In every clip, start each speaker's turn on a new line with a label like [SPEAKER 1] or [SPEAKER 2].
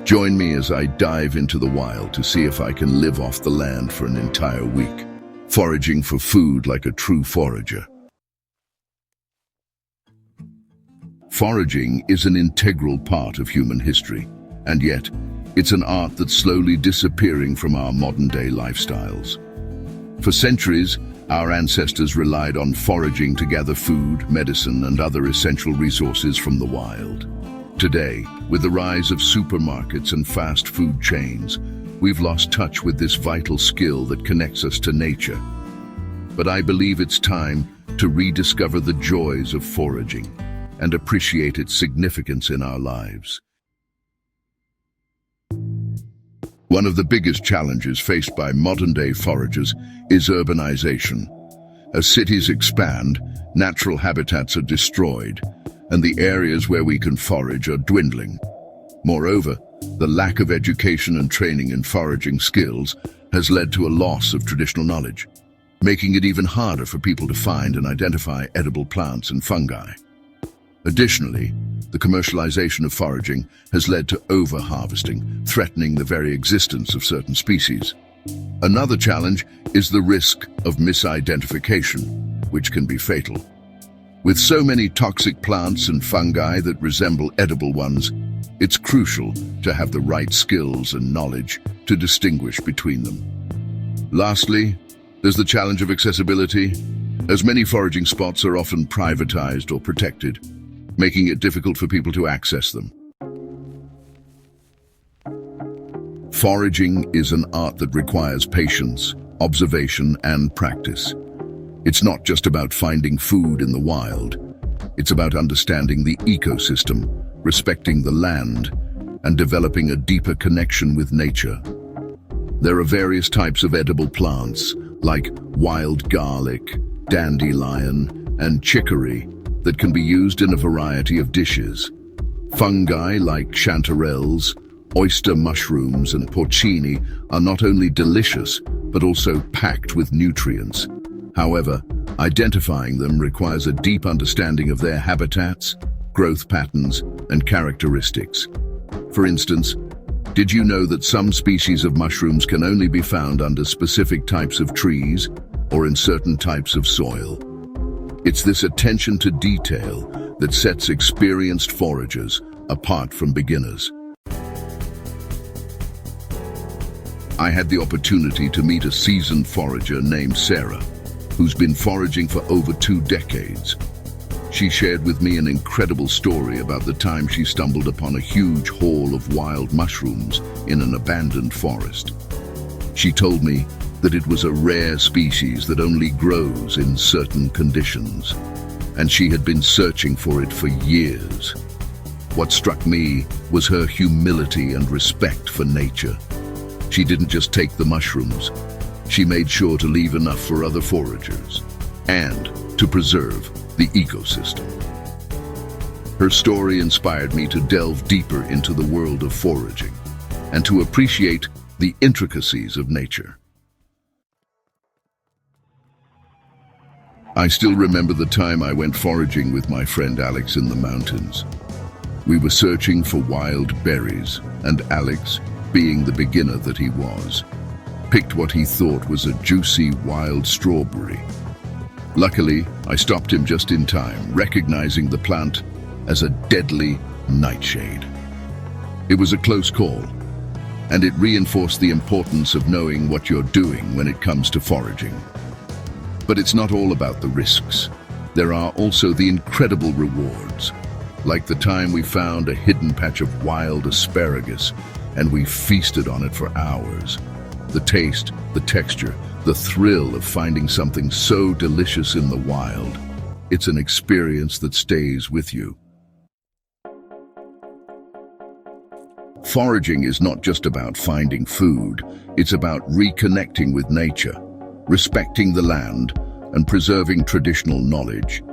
[SPEAKER 1] Join me as I dive into the wild to see if I can live off the land for an entire week, foraging for food like a true forager. Foraging is an integral part of human history, and yet it's an art that's slowly disappearing from our modern-day lifestyles. For centuries, our ancestors relied on foraging to gather food, medicine, and other essential resources from the wild. Today, with the rise of supermarkets and fast food chains, we've lost touch with this vital skill that connects us to nature. But I believe it's time to rediscover the joys of foraging and appreciate its significance in our lives. One of the biggest challenges faced by modern-day foragers is urbanization. As cities expand, natural habitats are destroyed, and the areas where we can forage are dwindling. Moreover, the lack of education and training in foraging skills has led to a loss of traditional knowledge, making it even harder for people to find and identify edible plants and fungi. Additionally, the commercialization of foraging has led to over-harvesting, threatening the very existence of certain species. Another challenge is the risk of misidentification, which can be fatal. With so many toxic plants and fungi that resemble edible ones, it's crucial to have the right skills and knowledge to distinguish between them. Lastly, there's the challenge of accessibility, as many foraging spots are often privatized or protected, making it difficult for people to access them. Foraging is an art that requires patience, observation, and practice. It's not just about finding food in the wild. It's about understanding the ecosystem, respecting the land, and developing a deeper connection with nature. There are various types of edible plants, like wild garlic, dandelion, and chicory, that can be used in a variety of dishes. Fungi like chanterelles, oyster mushrooms, and porcini are not only delicious, but also packed with nutrients. However, identifying them requires a deep understanding of their habitats, growth patterns, and characteristics. For instance, did you know that some species of mushrooms can only be found under specific types of trees or in certain types of soil? It's this attention to detail that sets experienced foragers apart from beginners. I had the opportunity to meet a seasoned forager named Sarah, who's been foraging for over 2 decades. She shared with me an incredible story about the time she stumbled upon a huge haul of wild mushrooms in an abandoned forest. She told me that it was a rare species that only grows in certain conditions, and she had been searching for it for years. What struck me was her humility and respect for nature. She didn't just take the mushrooms. She made sure to leave enough for other foragers and to preserve the ecosystem. Her story inspired me to delve deeper into the world of foraging and to appreciate the intricacies of nature. I still remember the time I went foraging with my friend Alex in the mountains. We were searching for wild berries, and Alex, being the beginner that he was, picked what he thought was a juicy wild strawberry. Luckily, I stopped him just in time, recognizing the plant as a deadly nightshade. It was a close call, and it reinforced the importance of knowing what you're doing when it comes to foraging. But it's not all about the risks. There are also the incredible rewards, like the time we found a hidden patch of wild asparagus, and we feasted on it for hours. The taste, the texture, the thrill of finding something so delicious in the wild. It's an experience that stays with you. Foraging is not just about finding food, it's about reconnecting with nature, respecting the land, and preserving traditional knowledge.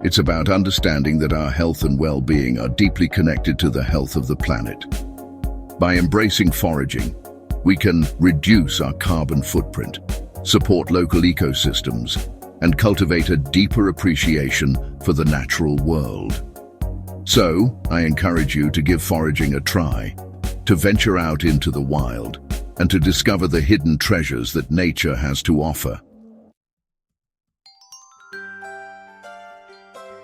[SPEAKER 1] It's about understanding that our health and well-being are deeply connected to the health of the planet. By embracing foraging, we can reduce our carbon footprint, support local ecosystems, and cultivate a deeper appreciation for the natural world. So, I encourage you to give foraging a try. to venture out into the wild and to discover the hidden treasures that nature has to offer.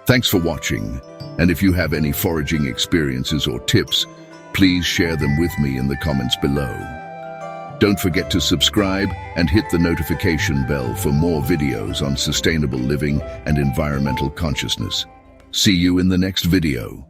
[SPEAKER 1] Thanks for watching, and if you have any foraging experiences or tips, please share them with me in the comments below. Don't forget to subscribe and hit the notification bell for more videos on sustainable living and environmental consciousness. See you in the next video.